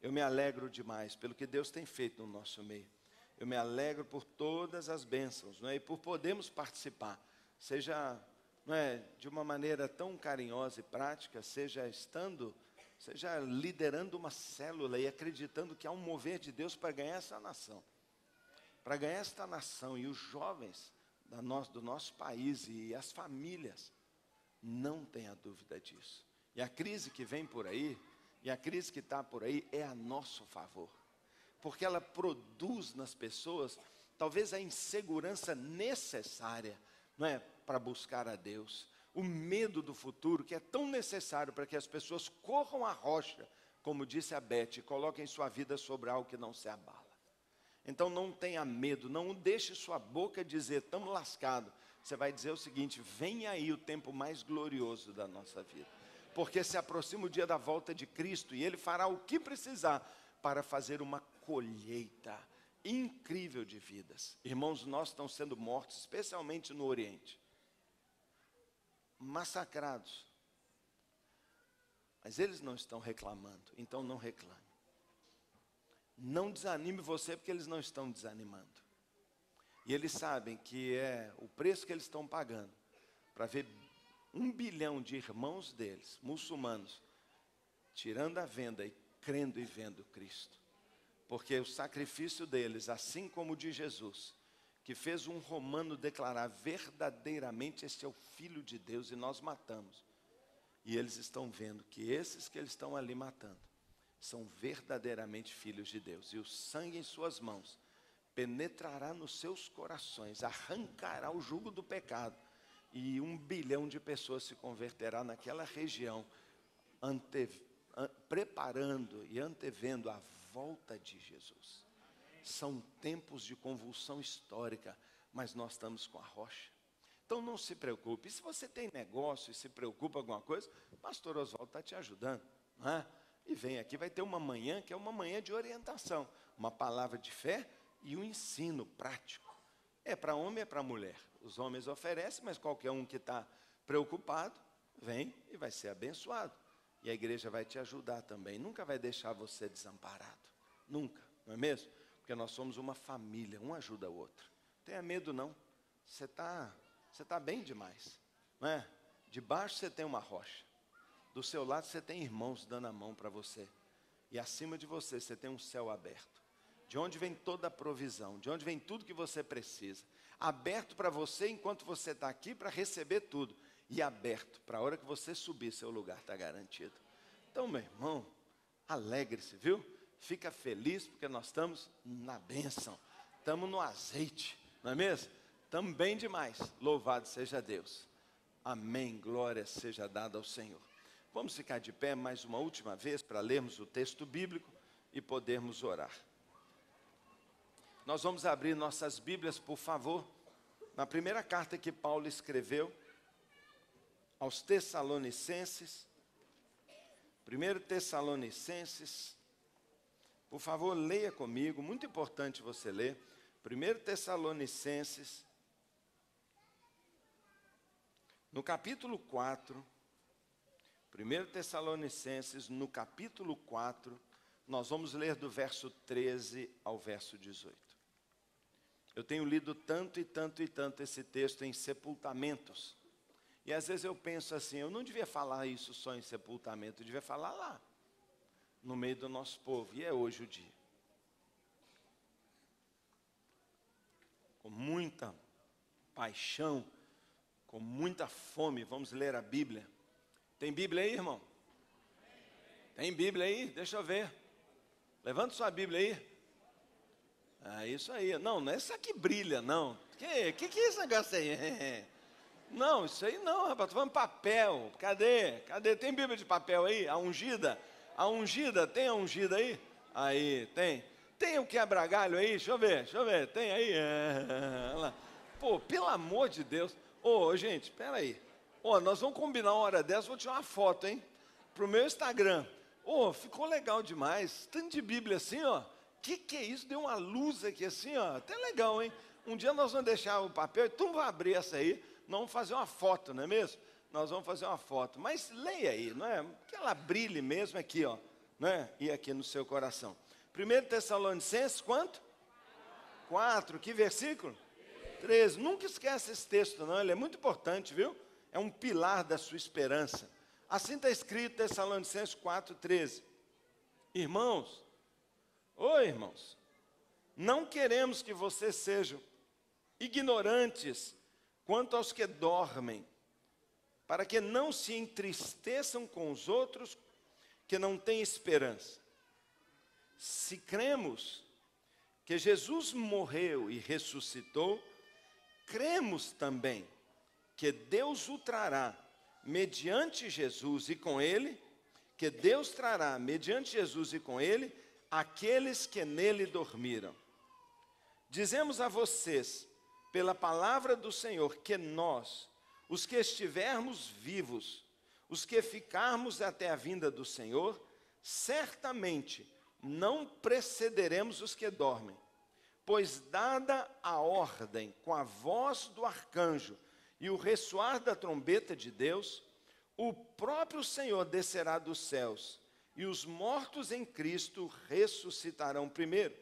Eu me alegro demais pelo que Deus tem feito no nosso meio. Eu me alegro por todas as bênçãos, não é? E por podermos participar, seja, não é, de uma maneira tão carinhosa e prática, seja liderando uma célula e acreditando que há um mover de Deus para ganhar essa nação. Para ganhar esta nação e os jovens do nosso país e as famílias, não tenha dúvida disso. E a crise que vem por aí, e a crise que está por aí é a nosso favor. Porque ela produz nas pessoas, talvez a insegurança necessária, não é, para buscar a Deus. O medo do futuro, que é tão necessário para que as pessoas corram a rocha, como disse a Beth, e coloquem sua vida sobre algo que não se abala. Então não tenha medo, não deixe sua boca dizer, estamos lascados. Você vai dizer o seguinte, vem aí o tempo mais glorioso da nossa vida. Porque se aproxima o dia da volta de Cristo e Ele fará o que precisar para fazer uma colheita incrível de vidas. Irmãos, nós estamos sendo mortos, especialmente no Oriente. Massacrados. Mas eles não estão reclamando, então não reclame. Não desanime você, porque eles não estão desanimando. E eles sabem que é o preço que eles estão pagando para ver 1 bilhão de irmãos deles, muçulmanos, tirando a venda e crendo e vendo Cristo. Porque o sacrifício deles, assim como o de Jesus, que fez um romano declarar verdadeiramente este é o Filho de Deus e nós matamos. E eles estão vendo que esses que eles estão ali matando são verdadeiramente filhos de Deus. E o sangue em suas mãos penetrará nos seus corações, arrancará o jugo do pecado. E 1 bilhão de pessoas se converterá naquela região, preparando e antevendo a volta de Jesus. São tempos de convulsão histórica, mas nós estamos com a rocha. Então não se preocupe. E se você tem negócio e se preocupa com alguma coisa, o pastor Oswaldo está te ajudando, não é? E vem aqui, vai ter uma manhã que é uma manhã de orientação, uma palavra de fé e um ensino prático. É para homem, é para mulher. Os homens oferecem, mas qualquer um que está preocupado, vem e vai ser abençoado. E a igreja vai te ajudar também. Nunca vai deixar você desamparado. Nunca, não é mesmo? Porque nós somos uma família, um ajuda o outro. Não tenha medo não. Você tá bem demais, não é? Debaixo você tem uma rocha. Do seu lado você tem irmãos dando a mão para você. E acima de você, você tem um céu aberto. De onde vem toda a provisão, de onde vem tudo que você precisa. Aberto para você enquanto você está aqui para receber tudo. E aberto para a hora que você subir, seu lugar está garantido. Então, meu irmão, alegre-se, viu? Fica feliz porque nós estamos na bênção. Estamos no azeite, não é mesmo? Estamos bem demais. Louvado seja Deus. Amém. Glória seja dada ao Senhor. Vamos ficar de pé mais uma última vez para lermos o texto bíblico e podermos orar. Nós vamos abrir nossas Bíblias, por favor, na primeira carta que Paulo escreveu aos Tessalonicenses. 1 Tessalonicenses, por favor, leia comigo, muito importante você ler. 1 Tessalonicenses, no capítulo 4, 1 Tessalonicenses, no capítulo 4, nós vamos ler do verso 13 ao verso 18. Eu tenho lido tanto e tanto e tanto esse texto em sepultamentos. E às vezes eu penso assim, eu não devia falar isso só em sepultamento, eu devia falar lá, no meio do nosso povo. E é hoje o dia. Com muita paixão, com muita fome, vamos ler a Bíblia. Tem Bíblia aí, irmão? Tem Bíblia aí? Deixa eu ver. Levanta sua Bíblia aí. Ah, isso aí. Não é essa que brilha, não. Que é esse negócio aí? Não, isso aí não, rapaz. Tô falando papel. Cadê? Tem Bíblia de papel aí? A ungida? Tem a ungida aí? Aí, tem. Tem o quebra-galho aí? Deixa eu ver. Tem aí? Lá. Pô, pelo amor de Deus. Ô, gente, espera aí. Nós vamos combinar uma hora dessa, vou tirar uma foto, hein? Pro meu Instagram. Ficou legal demais. Tanto de Bíblia assim, ó. Que é isso? Deu uma luz aqui assim, ó. Até legal, hein? Um dia nós vamos deixar o papel e tu vai abrir essa aí. Nós vamos fazer uma foto, não é mesmo? Nós vamos fazer uma foto. Mas leia aí, não é? Que ela brilhe mesmo aqui, ó. né? E aqui no seu coração. 1 Tessalonicenses, quanto? 4. Que versículo? 13. Nunca esquece esse texto, não. Ele é muito importante, viu? É um pilar da sua esperança. Assim está escrito, Tessalonicenses 4:13. Irmãos, irmãos, não queremos que vocês sejam ignorantes quanto aos que dormem, para que não se entristeçam com os outros que não têm esperança. Se cremos que Jesus morreu e ressuscitou, cremos também que Deus o trará mediante Jesus e com ele, que Deus trará mediante Jesus e com ele, aqueles que nele dormiram. Dizemos a vocês, pela palavra do Senhor, que nós, os que estivermos vivos, os que ficarmos até a vinda do Senhor, certamente não precederemos os que dormem. Pois dada a ordem com a voz do arcanjo e o ressoar da trombeta de Deus, o próprio Senhor descerá dos céus, e os mortos em Cristo ressuscitarão primeiro.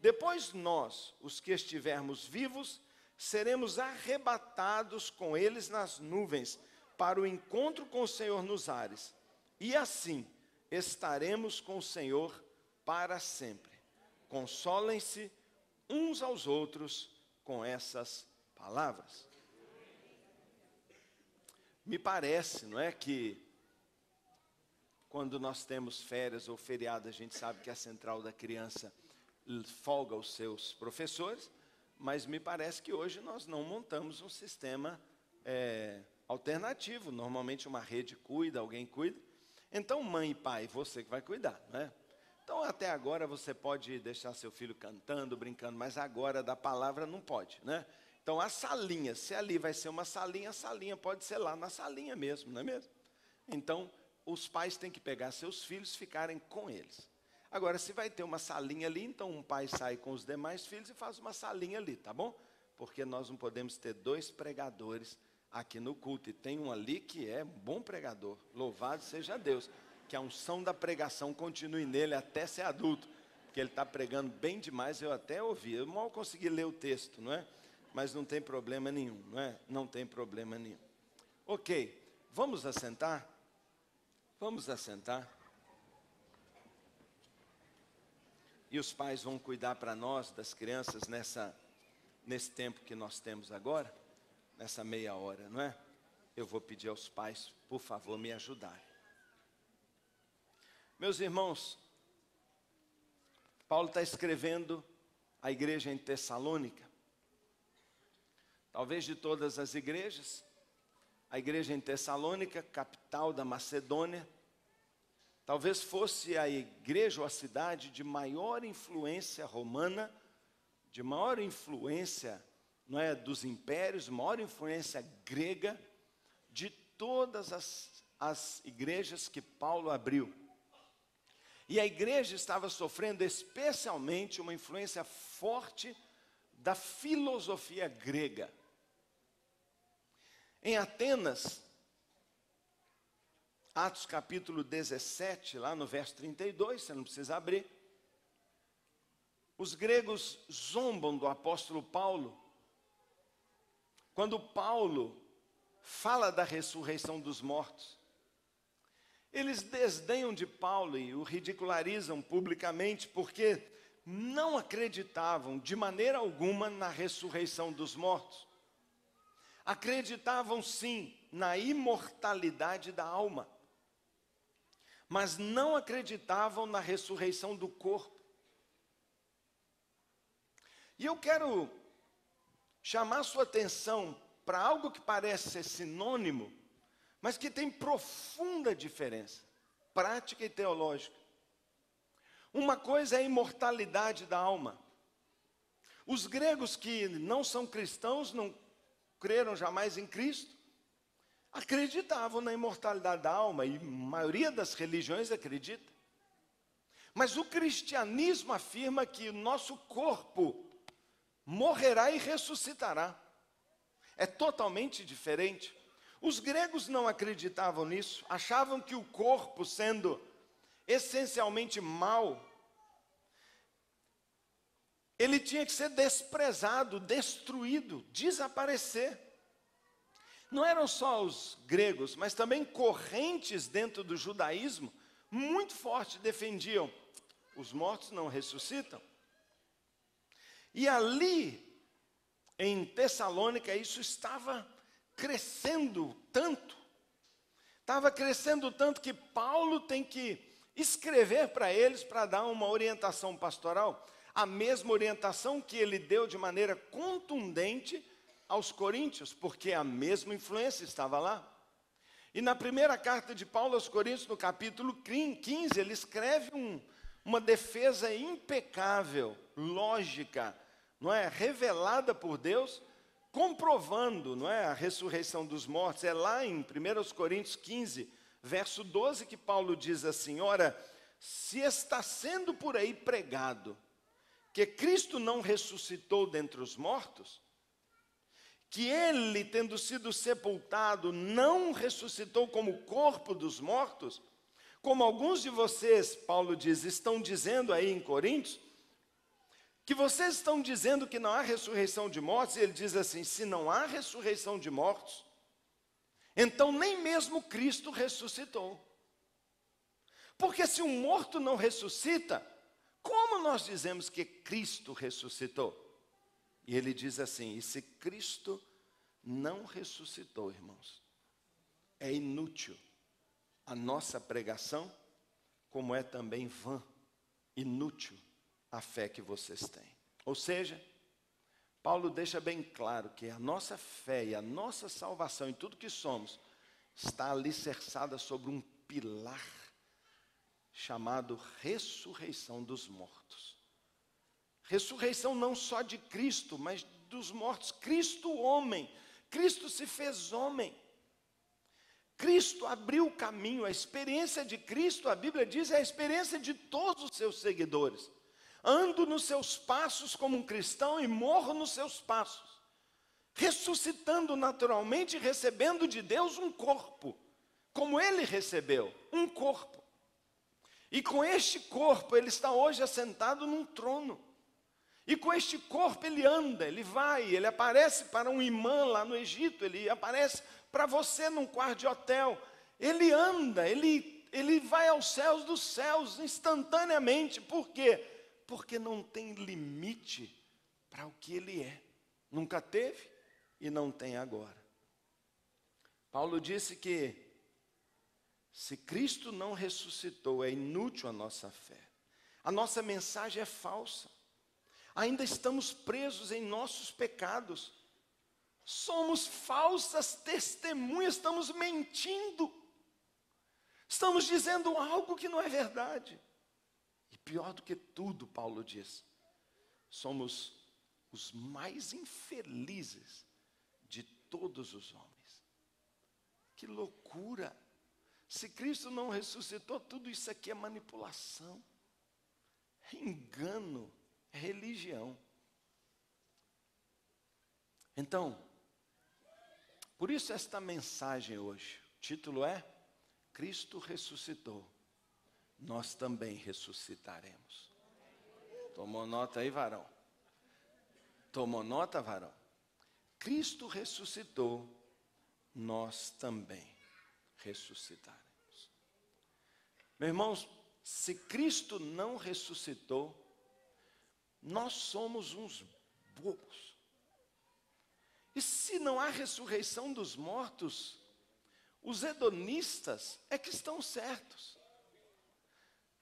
Depois nós, os que estivermos vivos, seremos arrebatados com eles nas nuvens, para o encontro com o Senhor nos ares. E assim estaremos com o Senhor para sempre. Consolem-se uns aos outros com essas palavras. Me parece, não é, que quando nós temos férias ou feriado, a gente sabe que a Central da Criança folga os seus professores, mas me parece que hoje nós não montamos um sistema alternativo. Normalmente uma rede cuida, alguém cuida. Então, mãe e pai, você que vai cuidar, não é? Então, até agora você pode deixar seu filho cantando, brincando, mas agora da palavra não pode, né? Então, a salinha, se ali vai ser uma salinha, a salinha pode ser lá na salinha mesmo, não é mesmo? Então, os pais têm que pegar seus filhos e ficarem com eles. Agora, se vai ter uma salinha ali, então um pai sai com os demais filhos e faz uma salinha ali, tá bom? Porque nós não podemos ter 2 pregadores aqui no culto. E tem um ali que é um bom pregador, louvado seja Deus. Que a unção da pregação continue nele até ser adulto. Porque ele está pregando bem demais, eu até ouvi. Eu mal consegui ler o texto, não é? Mas não tem problema nenhum, não é? Não tem problema nenhum. Ok, vamos assentar? Vamos assentar. E os pais vão cuidar para nós das crianças nesse tempo que nós temos agora, nessa meia hora, não é? Eu vou pedir aos pais, por favor, me ajudarem. Meus irmãos, Paulo está escrevendo à igreja em Tessalônica. Talvez de todas as igrejas, a igreja em Tessalônica, capital da Macedônia, talvez fosse a igreja ou a cidade de maior influência romana, de maior influência, não é, dos impérios, maior influência grega, de todas as igrejas que Paulo abriu. E a igreja estava sofrendo especialmente uma influência forte da filosofia grega. Em Atenas, Atos capítulo 17, lá no verso 32, você não precisa abrir. Os gregos zombam do apóstolo Paulo. Quando Paulo fala da ressurreição dos mortos, eles desdenham de Paulo e o ridicularizam publicamente, porque não acreditavam de maneira alguma na ressurreição dos mortos. Acreditavam sim na imortalidade da alma, mas não acreditavam na ressurreição do corpo. E eu quero chamar sua atenção para algo que parece ser sinônimo, mas que tem profunda diferença, prática e teológica. Uma coisa é a imortalidade da alma. Os gregos que não são cristãos, não creram jamais em Cristo, acreditavam na imortalidade da alma, e a maioria das religiões acredita. Mas o cristianismo afirma que o nosso corpo morrerá e ressuscitará. É totalmente diferente. Os gregos não acreditavam nisso, achavam que o corpo, sendo essencialmente mau, ele tinha que ser desprezado, destruído, desaparecer. Não eram só os gregos, mas também correntes dentro do judaísmo muito fortes defendiam: os mortos não ressuscitam. E ali, em Tessalônica, isso estava crescendo tanto que Paulo tem que escrever para eles para dar uma orientação pastoral, a mesma orientação que ele deu de maneira contundente aos coríntios, porque a mesma influência estava lá. E na primeira carta de Paulo aos Coríntios, no capítulo 15, ele escreve uma defesa impecável, lógica, não é? Revelada por Deus, comprovando, não é? A ressurreição dos mortos. É lá em 1 Coríntios 15, verso 12, que Paulo diz assim: ora, se está sendo por aí pregado que Cristo não ressuscitou dentre os mortos, que ele, tendo sido sepultado, não ressuscitou como corpo dos mortos, como alguns de vocês, Paulo diz, estão dizendo aí em Coríntios, que vocês estão dizendo que não há ressurreição de mortos, e ele diz assim: se não há ressurreição de mortos, então nem mesmo Cristo ressuscitou. Porque se um morto não ressuscita, como nós dizemos que Cristo ressuscitou? E ele diz assim: e se Cristo não ressuscitou, irmãos, é inútil a nossa pregação, como é também vã, inútil a fé que vocês têm. Ou seja, Paulo deixa bem claro que a nossa fé e a nossa salvação em tudo que somos está alicerçada sobre um pilar chamado ressurreição dos mortos. Ressurreição não só de Cristo, mas dos mortos. Cristo homem, Cristo se fez homem. Cristo abriu o caminho. A experiência de Cristo, a Bíblia diz, é a experiência de todos os seus seguidores. Ando nos seus passos como um cristão e morro nos seus passos, ressuscitando naturalmente e recebendo de Deus um corpo, como ele recebeu, um corpo. E com este corpo ele está hoje assentado num trono. E com este corpo ele anda, ele vai, ele aparece para um imã lá no Egito, ele aparece para você num quarto de hotel. Ele anda, ele vai aos céus dos céus instantaneamente. Por quê? Porque não tem limite para o que ele é. Nunca teve e não tem agora. Paulo disse que se Cristo não ressuscitou, é inútil a nossa fé. A nossa mensagem é falsa. Ainda estamos presos em nossos pecados. Somos falsas testemunhas, estamos mentindo. Estamos dizendo algo que não é verdade. E pior do que tudo, Paulo diz, somos os mais infelizes de todos os homens. Que loucura! Se Cristo não ressuscitou, tudo isso aqui é manipulação, é engano, é religião. Então, por isso esta mensagem hoje, o título é Cristo ressuscitou, nós também ressuscitaremos. Tomou nota aí, varão? Tomou nota, varão? Cristo ressuscitou, nós também ressuscitaremos. Meus irmãos, se Cristo não ressuscitou, nós somos uns bobos. E se não há ressurreição dos mortos, os hedonistas é que estão certos.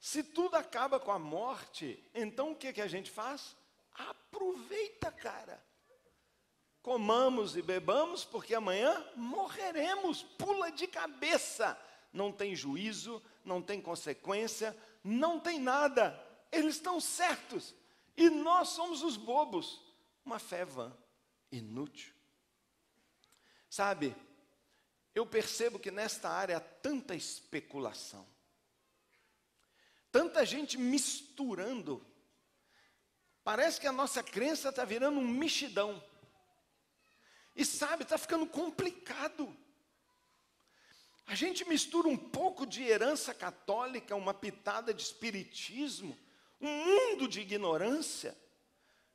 Se tudo acaba com a morte, então o que a gente faz? Aproveita, cara. Comamos e bebamos, porque amanhã morreremos. Pula de cabeça. Não tem juízo, não tem consequência, não tem nada. Eles estão certos. E nós somos os bobos. Uma fé vã, inútil. Sabe, eu percebo que nesta área há tanta especulação. Tanta gente misturando. Parece que a nossa crença está virando um mexidão. E sabe, está ficando complicado. A gente mistura um pouco de herança católica, uma pitada de espiritismo, um mundo de ignorância,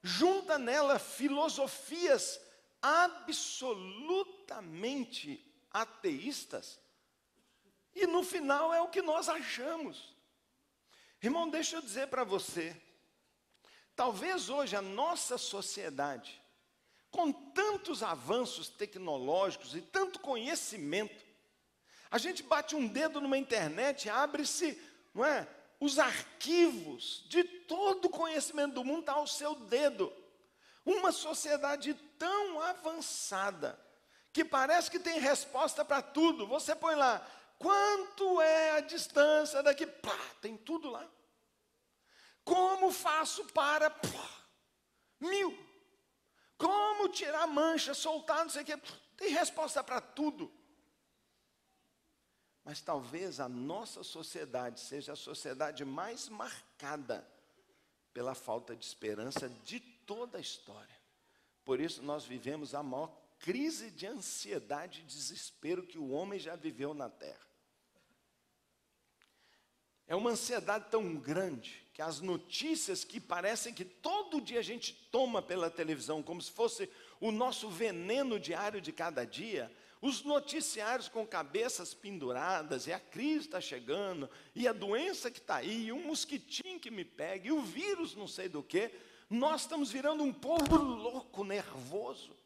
junta nela filosofias absolutamente ateístas, e no final é o que nós achamos. Irmão, deixa eu dizer para você, talvez hoje a nossa sociedade, com tantos avanços tecnológicos e tanto conhecimento, a gente bate um dedo numa internet, abre-se, não é, os arquivos de todo o conhecimento do mundo está ao seu dedo. Uma sociedade tão avançada, que parece que tem resposta para tudo. Você põe lá, quanto é a distância daqui? Pá, tem tudo lá. Como faço para 1000? Como tirar mancha, soltar, não sei o quê. Tem resposta para tudo. Mas talvez a nossa sociedade seja a sociedade mais marcada pela falta de esperança de toda a história. Por isso nós vivemos a maior crise de ansiedade e desespero que o homem já viveu na Terra. É uma ansiedade tão grande que as notícias que parecem que todo dia a gente toma pela televisão, como se fosse o nosso veneno diário de cada dia, os noticiários com cabeças penduradas, e a crise está chegando, e a doença que está aí, e um mosquitinho que me pega, e o vírus não sei do que, nós estamos virando um povo louco, nervoso.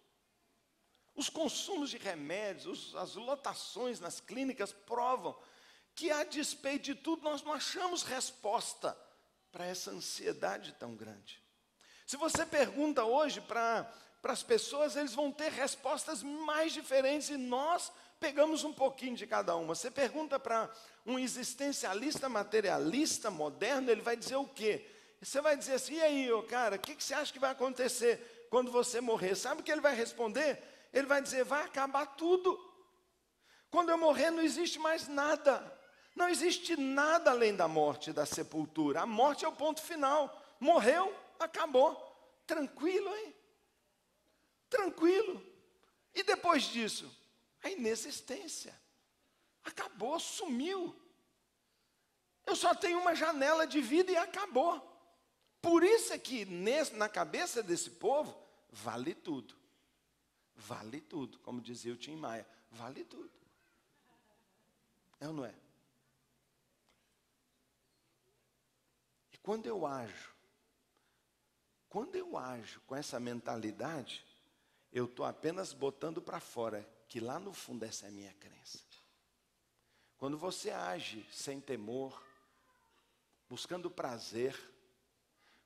Os consumos de remédios, as lotações nas clínicas provam que, a despeito de tudo, nós não achamos resposta para essa ansiedade tão grande. Se você pergunta hoje para as pessoas, eles vão ter respostas mais diferentes, e nós pegamos um pouquinho de cada uma. Você pergunta para um existencialista materialista moderno, ele vai dizer o quê? Você vai dizer assim, e aí, ô cara, o que você acha que vai acontecer quando você morrer? Sabe o que ele vai responder? Ele vai dizer, vai acabar tudo. Quando eu morrer não existe mais nada. Não existe nada além da morte e da sepultura. A morte é o ponto final. Morreu, acabou. Tranquilo, hein? Tranquilo. E depois disso? A inexistência. Acabou, sumiu. Eu só tenho uma janela de vida e acabou. Por isso é que na cabeça desse povo, vale tudo. Vale tudo, como dizia o Tim Maia. Vale tudo. É ou não é? E quando eu ajo com essa mentalidade, eu estou apenas botando para fora que lá no fundo essa é a minha crença. Quando você age sem temor, buscando prazer,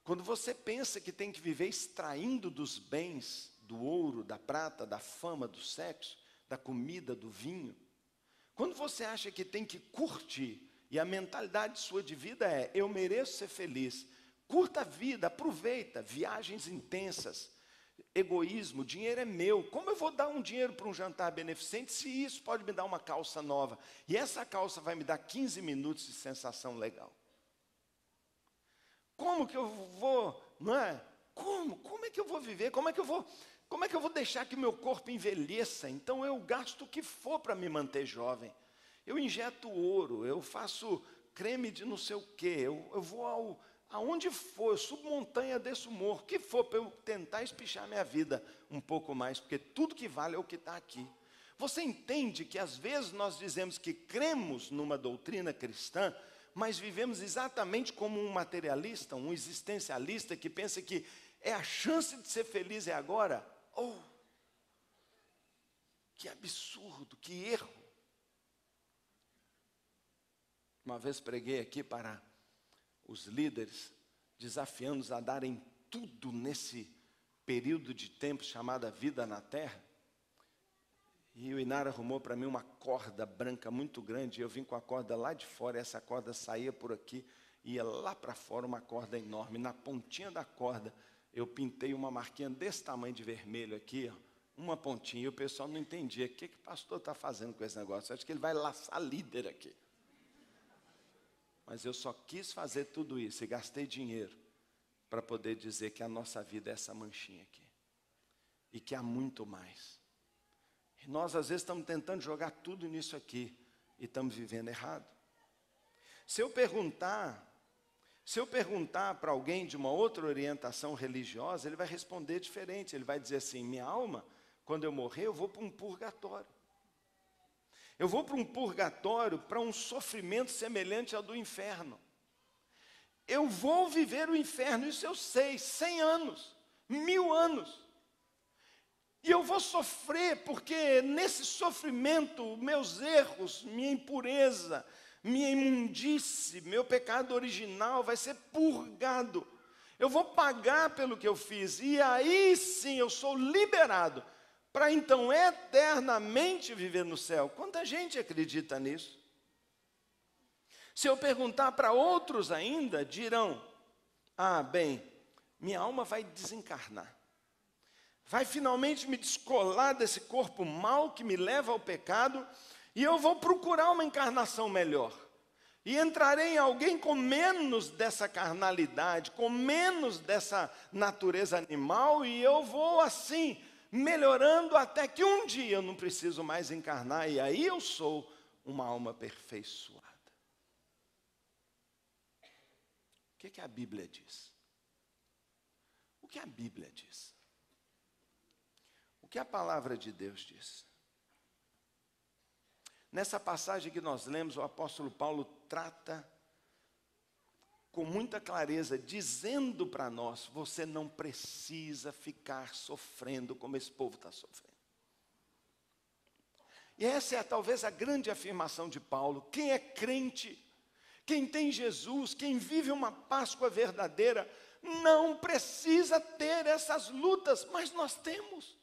quando você pensa que tem que viver extraindo dos bens, do ouro, da prata, da fama, do sexo, da comida, do vinho, quando você acha que tem que curtir, e a mentalidade sua de vida é, eu mereço ser feliz, curta a vida, aproveita, viagens intensas, egoísmo, dinheiro é meu, como eu vou dar um dinheiro para um jantar beneficente, se isso pode me dar uma calça nova, e essa calça vai me dar 15 minutos de sensação legal? Como que eu vou, não é? Como é que eu vou viver? Como é que eu vou deixar que meu corpo envelheça? Então eu gasto o que for para me manter jovem. Eu injeto ouro, eu faço creme de não sei o quê, eu vou aonde for, eu subo montanha, desço morro, o que for para eu tentar espichar minha vida um pouco mais, porque tudo que vale é o que está aqui. Você entende que às vezes nós dizemos que cremos numa doutrina cristã, mas vivemos exatamente como um materialista, um existencialista que pensa que é a chance de ser feliz é agora? Oh, que absurdo, que erro. Uma vez preguei aqui para os líderes, desafiando-os a darem tudo nesse período de tempo chamado vida na terra. E o Inara arrumou para mim uma corda branca muito grande, e eu vim com a corda lá de fora, e essa corda saía por aqui, ia lá para fora, uma corda enorme. Na pontinha da corda, eu pintei uma marquinha desse tamanho de vermelho aqui, ó, uma pontinha, e o pessoal não entendia, o que o pastor está fazendo com esse negócio? Acho que ele vai laçar líder aqui. Mas eu só quis fazer tudo isso, e gastei dinheiro, para poder dizer que a nossa vida é essa manchinha aqui, e que há muito mais. Nós às vezes estamos tentando jogar tudo nisso aqui, e estamos vivendo errado. Se eu perguntar para alguém de uma outra orientação religiosa, ele vai responder diferente. Ele vai dizer assim: minha alma, quando eu morrer, eu vou para um purgatório. Eu vou para um purgatório, para um sofrimento semelhante ao do inferno. Eu vou viver o inferno, isso eu sei, 100 anos, 1000 anos. E eu vou sofrer, porque nesse sofrimento, meus erros, minha impureza, minha imundície, meu pecado original vai ser purgado. Eu vou pagar pelo que eu fiz, e aí sim eu sou liberado, para então eternamente viver no céu. Quanta gente acredita nisso? Se eu perguntar para outros ainda, dirão: ah, bem, minha alma vai desencarnar. Vai finalmente me descolar desse corpo mau que me leva ao pecado, e eu vou procurar uma encarnação melhor. E entrarei em alguém com menos dessa carnalidade, com menos dessa natureza animal, e eu vou assim, melhorando até que um dia eu não preciso mais encarnar, e aí eu sou uma alma aperfeiçoada. O que a Bíblia diz? O que a Bíblia diz? O que a palavra de Deus diz? Nessa passagem que nós lemos, o apóstolo Paulo trata com muita clareza, dizendo para nós: você não precisa ficar sofrendo como esse povo está sofrendo. E essa é talvez a grande afirmação de Paulo. Quem é crente, quem tem Jesus, quem vive uma Páscoa verdadeira, não precisa ter essas lutas, mas nós temos.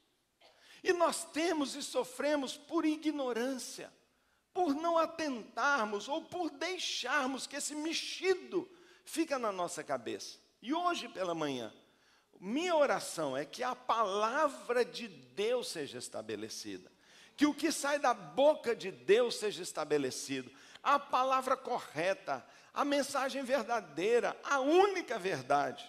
E nós temos e sofremos por ignorância, por não atentarmos ou por deixarmos que esse mexido fica na nossa cabeça. E hoje pela manhã, minha oração é que a palavra de Deus seja estabelecida, que o que sai da boca de Deus seja estabelecido, a palavra correta, a mensagem verdadeira, a única verdade.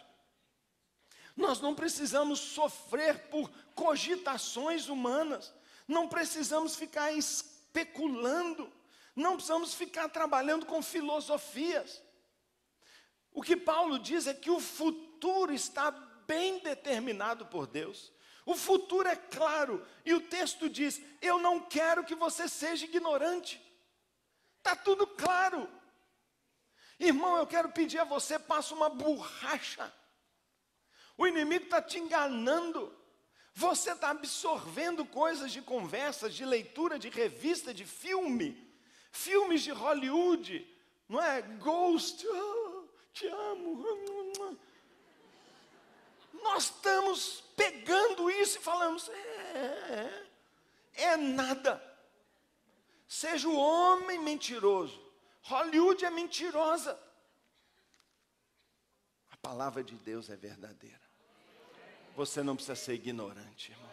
Nós não precisamos sofrer por cogitações humanas, não precisamos ficar especulando, não precisamos ficar trabalhando com filosofias. O que Paulo diz é que o futuro está bem determinado por Deus. O futuro é claro, e o texto diz: eu não quero que você seja ignorante. Está tudo claro. Irmão, eu quero pedir a você: passa uma borracha. O inimigo está te enganando. Você está absorvendo coisas de conversas, de leitura, de revista, de filme. Filmes de Hollywood, não é? Ghost, oh, te amo. Nós estamos pegando isso e falamos: é nada. Seja o homem mentiroso. Hollywood é mentirosa. A palavra de Deus é verdadeira. Você não precisa ser ignorante, irmão.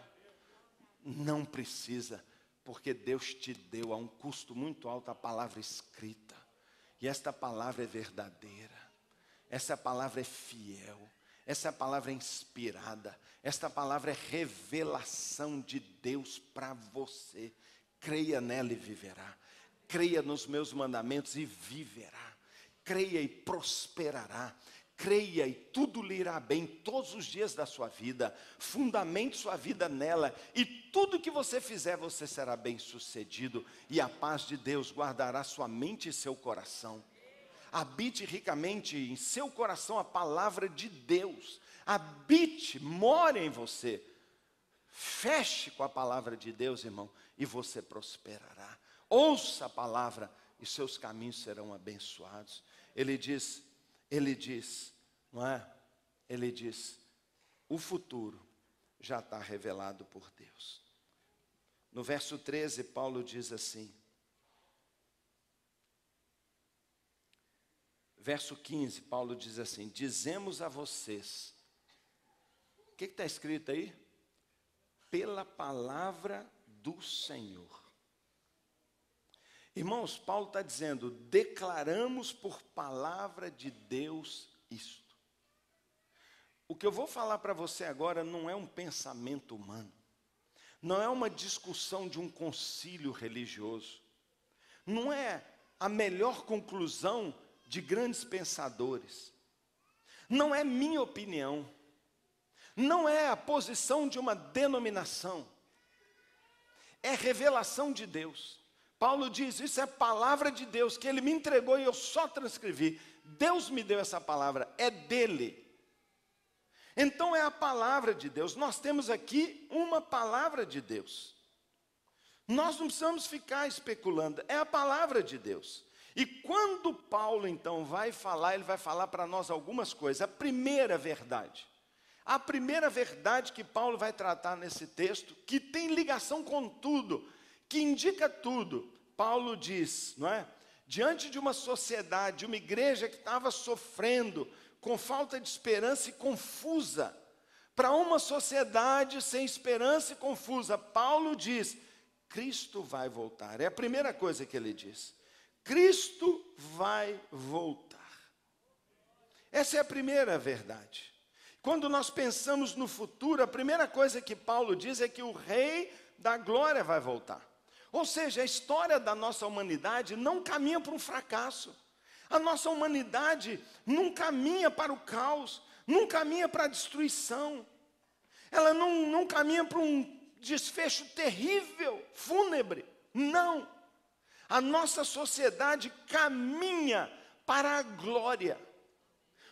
Não precisa, porque Deus te deu a um custo muito alto a palavra escrita. E esta palavra é verdadeira. Essa palavra é fiel. Essa palavra é inspirada. Esta palavra é revelação de Deus para você. Creia nela e viverá. Creia nos meus mandamentos e viverá. Creia e prosperará. Creia e tudo lhe irá bem todos os dias da sua vida. Fundamente sua vida nela, e tudo que você fizer, você será bem sucedido. E a paz de Deus guardará sua mente e seu coração. Habite ricamente em seu coração a palavra de Deus. Habite, more em você. Feche com a palavra de Deus, irmão, e você prosperará. Ouça a palavra e seus caminhos serão abençoados. Ele diz, não é? Ele diz: o futuro já está revelado por Deus. No verso 13, Paulo diz assim. Verso 15, Paulo diz assim: dizemos a vocês. O que está escrito aí? Pela palavra do Senhor. Irmãos, Paulo está dizendo: declaramos por palavra de Deus isto. O que eu vou falar para você agora não é um pensamento humano, não é uma discussão de um concílio religioso, não é a melhor conclusão de grandes pensadores, não é minha opinião, não é a posição de uma denominação, é revelação de Deus. Paulo diz, isso é palavra de Deus, que Ele me entregou e eu só transcrevi. Deus me deu essa palavra, é dEle. Então é a palavra de Deus. Nós temos aqui uma palavra de Deus. Nós não precisamos ficar especulando, é a palavra de Deus. E quando Paulo então vai falar, ele vai falar para nós algumas coisas. A primeira verdade que Paulo vai tratar nesse texto, que tem ligação com tudo, que indica tudo. Paulo diz, não é? Diante de uma sociedade, de uma igreja que estava sofrendo, com falta de esperança e confusa, para uma sociedade sem esperança e confusa, Paulo diz, Cristo vai voltar. É a primeira coisa que ele diz. Cristo vai voltar. Essa é a primeira verdade. Quando nós pensamos no futuro, a primeira coisa que Paulo diz é que o Rei da Glória vai voltar. Ou seja, a história da nossa humanidade não caminha para um fracasso. A nossa humanidade não caminha para o caos, não caminha para a destruição. Ela não caminha para um desfecho terrível, fúnebre. Não. A nossa sociedade caminha para a glória.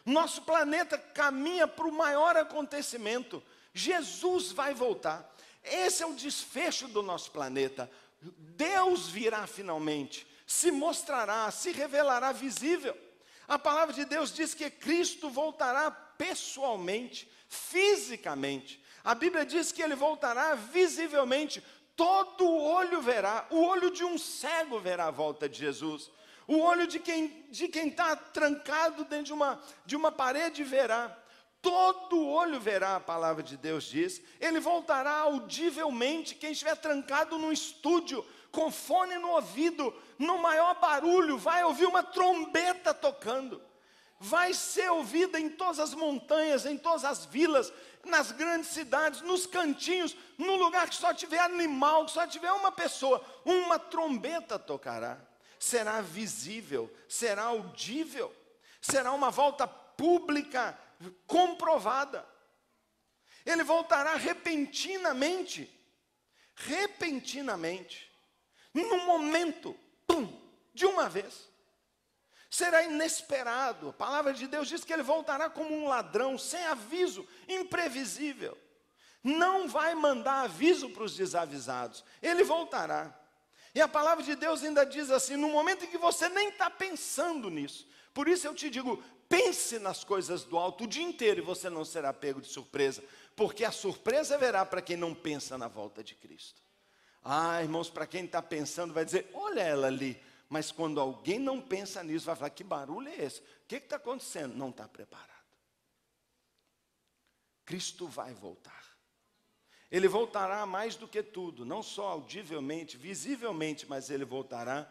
Nosso planeta caminha para o maior acontecimento. Jesus vai voltar. Esse é o desfecho do nosso planeta. Deus virá finalmente, se mostrará, se revelará visível. A palavra de Deus diz que Cristo voltará pessoalmente, fisicamente. A Bíblia diz que Ele voltará visivelmente. Todo olho verá, o olho de um cego verá a volta de Jesus. O olho de quem está trancado dentro de uma parede verá. Todo olho verá, a palavra de Deus diz. Ele voltará audivelmente. Quem estiver trancado num estúdio, com fone no ouvido, no maior barulho, vai ouvir uma trombeta tocando. Vai ser ouvida em todas as montanhas, em todas as vilas, nas grandes cidades, nos cantinhos, no lugar que só tiver animal, que só tiver uma pessoa, uma trombeta tocará. Será visível, será audível, será uma volta pública, comprovada. Ele voltará repentinamente, num momento, pum, de uma vez. Será inesperado. A palavra de Deus diz que Ele voltará como um ladrão, sem aviso, imprevisível. Não vai mandar aviso para os desavisados. Ele voltará. E a palavra de Deus ainda diz assim, no momento em que você nem está pensando nisso. Por isso eu te digo, pense nas coisas do alto o dia inteiro e você não será pego de surpresa. Porque a surpresa virá para quem não pensa na volta de Cristo. Ah, irmãos, para quem está pensando vai dizer, olha ela ali. Mas quando alguém não pensa nisso, vai falar, que barulho é esse? O que está acontecendo? Não está preparado. Cristo vai voltar. Ele voltará mais do que tudo, não só audivelmente, visivelmente, mas Ele voltará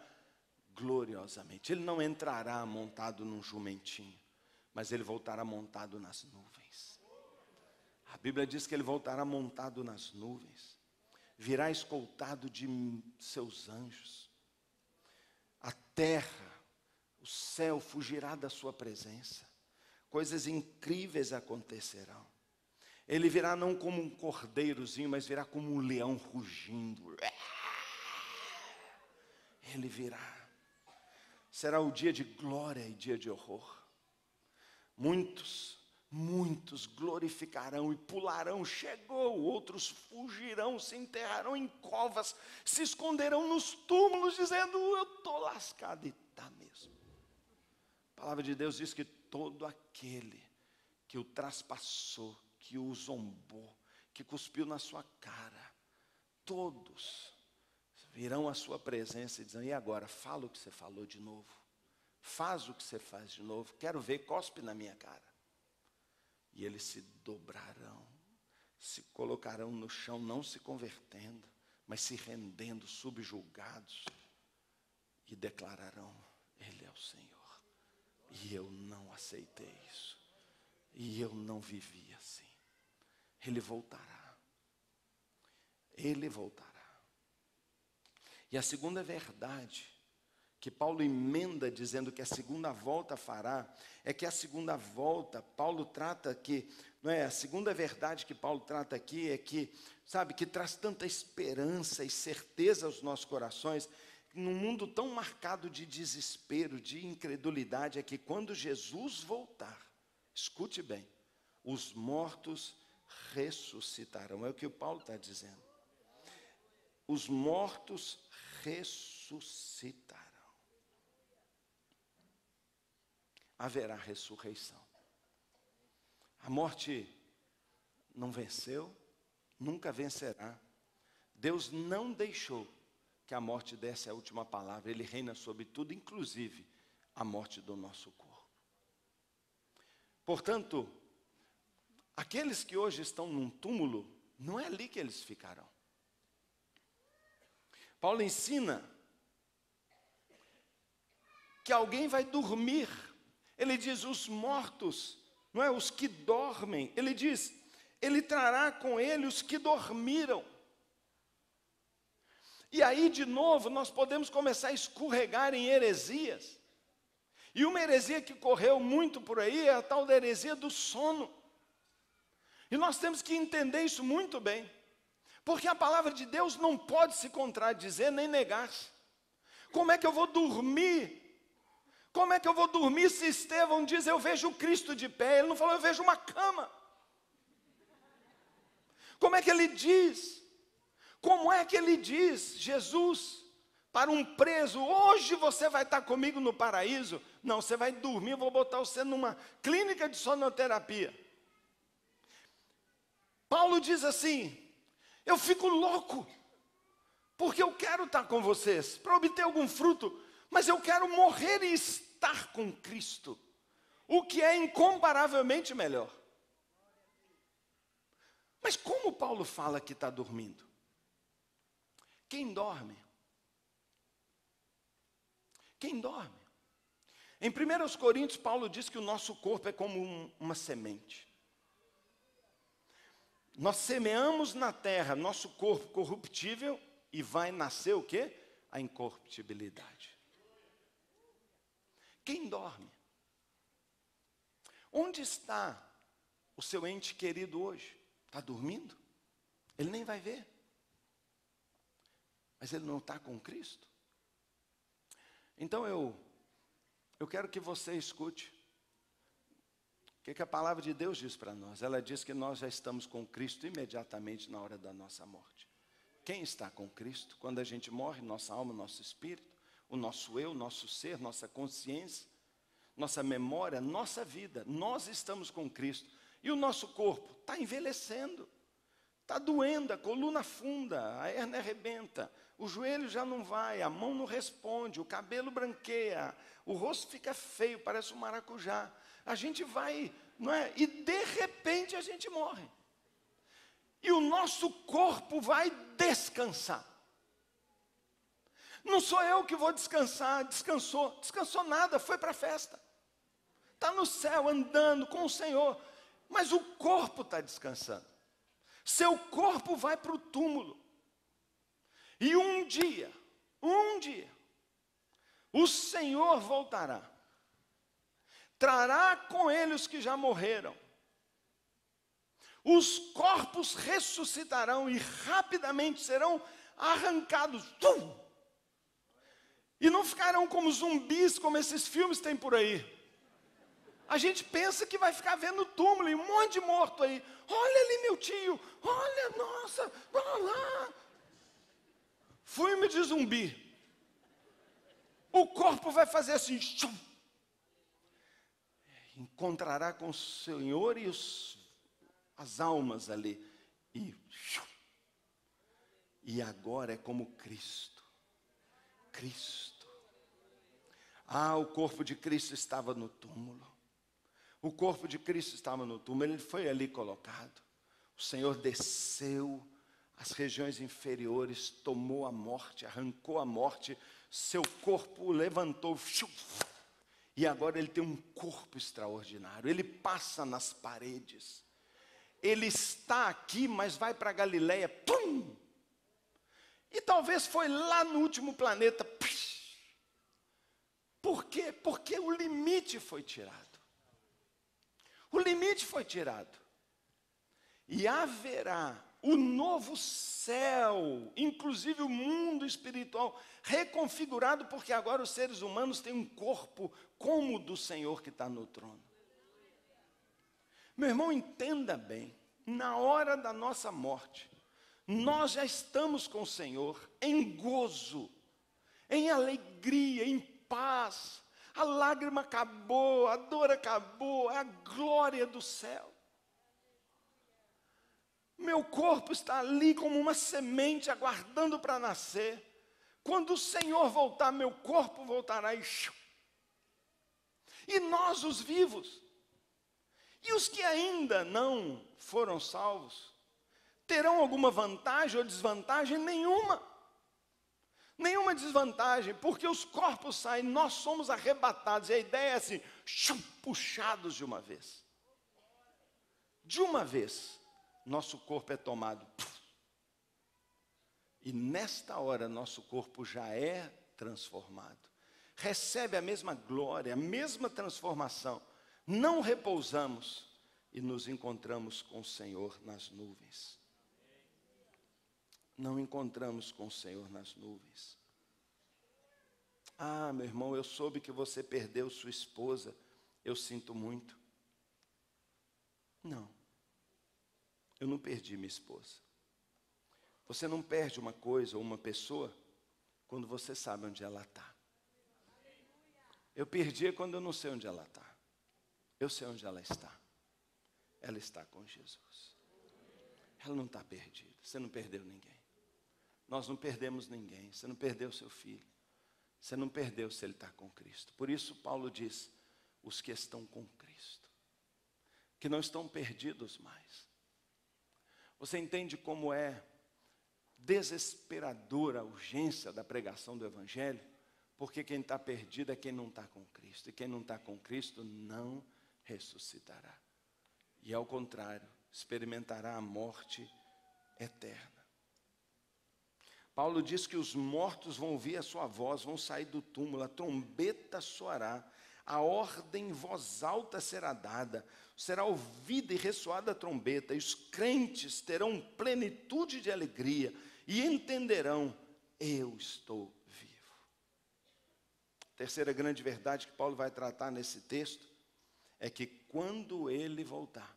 gloriosamente. Ele não entrará montado num jumentinho, mas Ele voltará montado nas nuvens. A Bíblia diz que Ele voltará montado nas nuvens, virá escoltado de seus anjos. A terra, o céu fugirá da sua presença. Coisas incríveis acontecerão. Ele virá não como um cordeirozinho, mas virá como um leão rugindo. Ele virá. Será o dia de glória e dia de horror. Muitos glorificarão e pularão. Chegou, outros fugirão, se enterrarão em covas, se esconderão nos túmulos, dizendo, eu estou lascado, e está mesmo. A palavra de Deus diz que todo aquele que o traspassou, que o zombou, que cuspiu na sua cara, todos virão à sua presença e dizem, e agora, fala o que você falou de novo, faz o que você faz de novo, quero ver, cospe na minha cara. E eles se dobrarão, se colocarão no chão, não se convertendo, mas se rendendo, subjugados, e declararão, Ele é o Senhor, e eu não aceitei isso, e eu não vivi assim. Ele voltará. Ele voltará. E a segunda verdade que Paulo emenda dizendo que a segunda volta fará, é que a segunda volta, Paulo trata que, não é, a segunda verdade que Paulo trata aqui é que, sabe, que traz tanta esperança e certeza aos nossos corações, num mundo tão marcado de desespero, de incredulidade, é que quando Jesus voltar, escute bem, os mortos ressuscitarão, é o que o Paulo está dizendo. Os mortos ressuscitarão. Haverá ressurreição. A morte não venceu, nunca vencerá. Deus não deixou que a morte desse a última palavra. Ele reina sobre tudo, inclusive a morte do nosso corpo. Portanto, aqueles que hoje estão num túmulo, não é ali que eles ficarão. Paulo ensina que alguém vai dormir. Ele diz, os mortos, não é, os que dormem. Ele diz, ele trará com ele os que dormiram. E aí, de novo, nós podemos começar a escorregar em heresias. E uma heresia que correu muito por aí é a tal da heresia do sono. E nós temos que entender isso muito bem. Porque a palavra de Deus não pode se contradizer nem negar-se. Como é que eu vou dormir? Como é que eu vou dormir se Estevão diz, eu vejo Cristo de pé? Ele não falou, eu vejo uma cama. Como é que ele diz? Como é que ele diz, Jesus, para um preso, hoje você vai estar comigo no paraíso? Não, você vai dormir, eu vou botar você numa clínica de sonoterapia. Paulo diz assim, eu fico louco, porque eu quero estar com vocês, para obter algum fruto, mas eu quero morrer e estar com Cristo, o que é incomparavelmente melhor. Mas como Paulo fala que está dormindo? Quem dorme? Quem dorme? Em 1 Coríntios, Paulo diz que o nosso corpo é como uma semente. Nós semeamos na terra nosso corpo corruptível e vai nascer o quê? A incorruptibilidade. Quem dorme? Onde está o seu ente querido hoje? Está dormindo? Ele nem vai ver. Mas ele não está com Cristo? Então eu quero que você escute. O que a palavra de Deus diz para nós? Ela diz que nós já estamos com Cristo imediatamente na hora da nossa morte. Quem está com Cristo? Quando a gente morre, nossa alma, nosso espírito, o nosso eu, nosso ser, nossa consciência, nossa memória, nossa vida, nós estamos com Cristo. E o nosso corpo está envelhecendo, está doendo, a coluna afunda, a hernia arrebenta, o joelho já não vai, a mão não responde, o cabelo branqueia, o rosto fica feio, parece um maracujá. A gente vai, não é? E de repente a gente morre. E o nosso corpo vai descansar. Não sou eu que vou descansar, descansou nada, foi para a festa. Está no céu andando com o Senhor, mas o corpo está descansando. Seu corpo vai para o túmulo. E um dia, o Senhor voltará. Trará com ele os que já morreram. Os corpos ressuscitarão e rapidamente serão arrancados. E não ficarão como zumbis, como esses filmes tem por aí. A gente pensa que vai ficar vendo túmulo e um monte de morto aí. Olha ali meu tio, olha, nossa, olha lá. Filme de zumbi. O corpo vai fazer assim. Encontrará com o Senhor e as almas ali. E agora é como Cristo. O corpo de Cristo estava no túmulo. O corpo de Cristo estava no túmulo, ele foi ali colocado. O Senhor desceu às regiões inferiores, tomou a morte, arrancou a morte, seu corpo levantou, e agora ele tem um corpo extraordinário. Ele passa nas paredes. Ele está aqui, mas vai para a Galileia, e talvez foi lá no último planeta, Por quê? Porque o limite foi tirado. O limite foi tirado. E haverá o novo céu, inclusive o mundo espiritual, reconfigurado, porque agora os seres humanos têm um corpo como o do Senhor que está no trono. Meu irmão, entenda bem, na hora da nossa morte, nós já estamos com o Senhor em gozo, em alegria, em paz. A lágrima acabou, a dor acabou, a glória do céu. Meu corpo está ali como uma semente aguardando para nascer. Quando o Senhor voltar, meu corpo voltará e nós, os vivos, e os que ainda não foram salvos, terão alguma vantagem ou desvantagem? Nenhuma. Nenhuma desvantagem, porque os corpos saem, nós somos arrebatados, e a ideia é assim, puxados de uma vez. De uma vez, nosso corpo é tomado. E nesta hora, nosso corpo já é transformado. Recebe a mesma glória, a mesma transformação. Não repousamos e nos encontramos com o Senhor nas nuvens. Não encontramos com o Senhor nas nuvens. Ah, meu irmão, eu soube que você perdeu sua esposa. Eu sinto muito. Não. Eu não perdi minha esposa. Você não perde uma coisa ou uma pessoa quando você sabe onde ela está. Eu perdi quando eu não sei onde ela está. Eu sei onde ela está. Ela está com Jesus. Ela não está perdida. Você não perdeu ninguém. Nós não perdemos ninguém. Você não perdeu seu filho. Você não perdeu se ele está com Cristo. Por isso Paulo diz, os que estão com Cristo, que não estão perdidos mais. Você entende como é desesperadora a urgência da pregação do Evangelho? Porque quem está perdido é quem não está com Cristo. E quem não está com Cristo não ressuscitará. E ao contrário, experimentará a morte eterna. Paulo diz que os mortos vão ouvir a sua voz, vão sair do túmulo, a trombeta soará, a ordem em voz alta será dada, será ouvida e ressoada a trombeta, e os crentes terão plenitude de alegria e entenderão, eu estou vivo. Terceira grande verdade que Paulo vai tratar nesse texto é que quando ele voltar,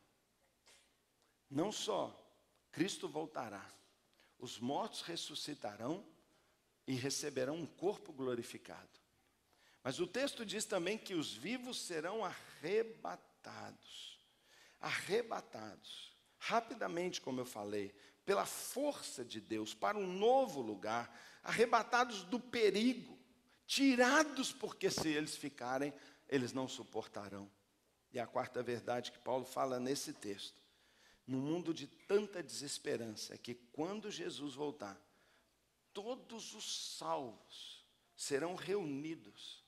não só Cristo voltará, os mortos ressuscitarão e receberão um corpo glorificado. Mas o texto diz também que os vivos serão arrebatados. Arrebatados. Rapidamente, como eu falei, pela força de Deus, para um novo lugar. Arrebatados do perigo. Tirados, porque se eles ficarem, eles não suportarão. E a quarta verdade que Paulo fala nesse texto, no mundo de tanta desesperança, é que quando Jesus voltar, todos os salvos serão reunidos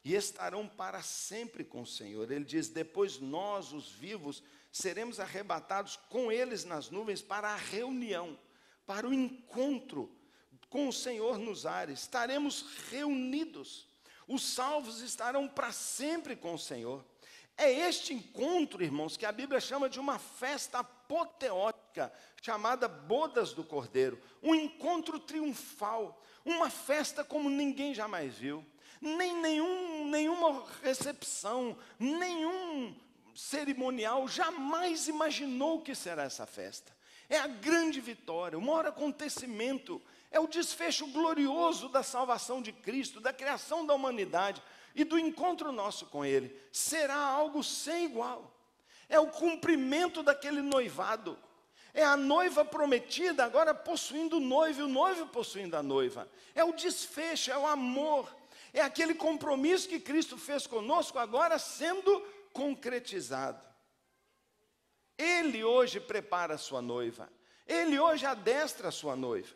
e estarão para sempre com o Senhor. Ele diz, depois nós, os vivos, seremos arrebatados com eles nas nuvens para a reunião, para o encontro com o Senhor nos ares. Estaremos reunidos. Os salvos estarão para sempre com o Senhor. É este encontro, irmãos, que a Bíblia chama de uma festa apoteótica, chamada Bodas do Cordeiro. Um encontro triunfal, uma festa como ninguém jamais viu. Nenhuma recepção, nenhum cerimonial jamais imaginou o que será essa festa. É a grande vitória, o maior acontecimento, é o desfecho glorioso da salvação de Cristo, da criação da humanidade e do encontro nosso com Ele. Será algo sem igual. É o cumprimento daquele noivado. É a noiva prometida agora possuindo o noivo e o noivo possuindo a noiva. É o desfecho, é o amor. É aquele compromisso que Cristo fez conosco agora sendo concretizado. Ele hoje prepara a sua noiva. Ele hoje adestra a sua noiva.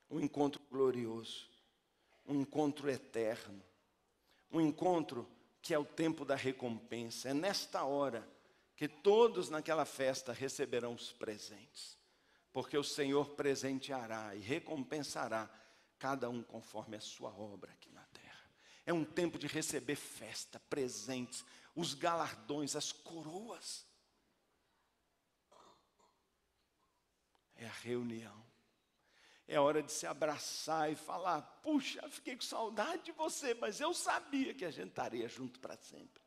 Um encontro glorioso. Um encontro eterno. Um encontro que é o tempo da recompensa. É nesta hora que todos naquela festa receberão os presentes. Porque o Senhor presenteará e recompensará cada um conforme a sua obra aqui na terra. É um tempo de receber festa, presentes, os galardões, as coroas. É a reunião. É hora de se abraçar e falar: puxa, fiquei com saudade de você, mas eu sabia que a gente estaria junto para sempre.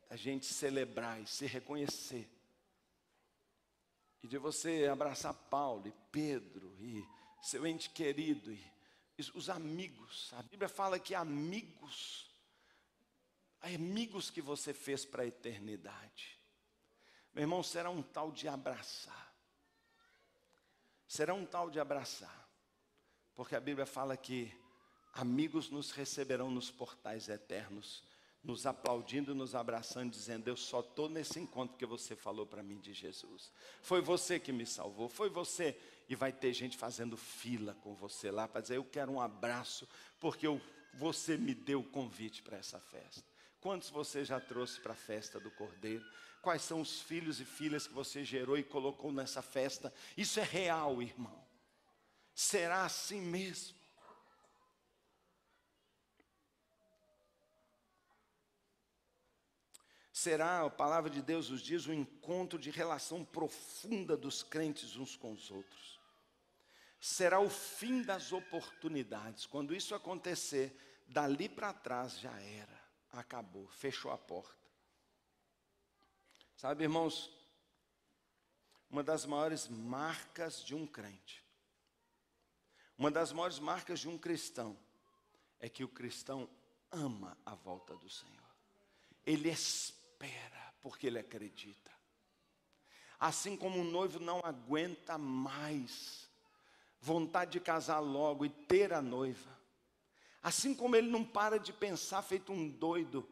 A gente celebrar e se reconhecer. E de você abraçar Paulo e Pedro e seu ente querido e os amigos. A Bíblia fala que amigos que você fez para a eternidade. Meu irmão, será um tal de abraçar. Será um tal de abraçar. Porque a Bíblia fala que amigos nos receberão nos portais eternos, nos aplaudindo, nos abraçando, dizendo: eu só estou nesse encontro porque você falou para mim de Jesus. Foi você que me salvou, foi você. E vai ter gente fazendo fila com você lá para dizer: eu quero um abraço, porque você me deu o convite para essa festa. Quantos você já trouxe para a festa do Cordeiro? Quais são os filhos e filhas que você gerou e colocou nessa festa? Isso é real, irmão. Será assim mesmo. Será, a palavra de Deus nos diz, um encontro de relação profunda dos crentes uns com os outros. Será o fim das oportunidades. Quando isso acontecer, dali para trás já era, acabou, fechou a porta. Sabe, irmãos, uma das maiores marcas de um crente, uma das maiores marcas de um cristão, é que o cristão ama a volta do Senhor. Ele espera, porque ele acredita. Assim como um noivo não aguenta mais vontade de casar logo e ter a noiva, assim como ele não para de pensar feito um doido: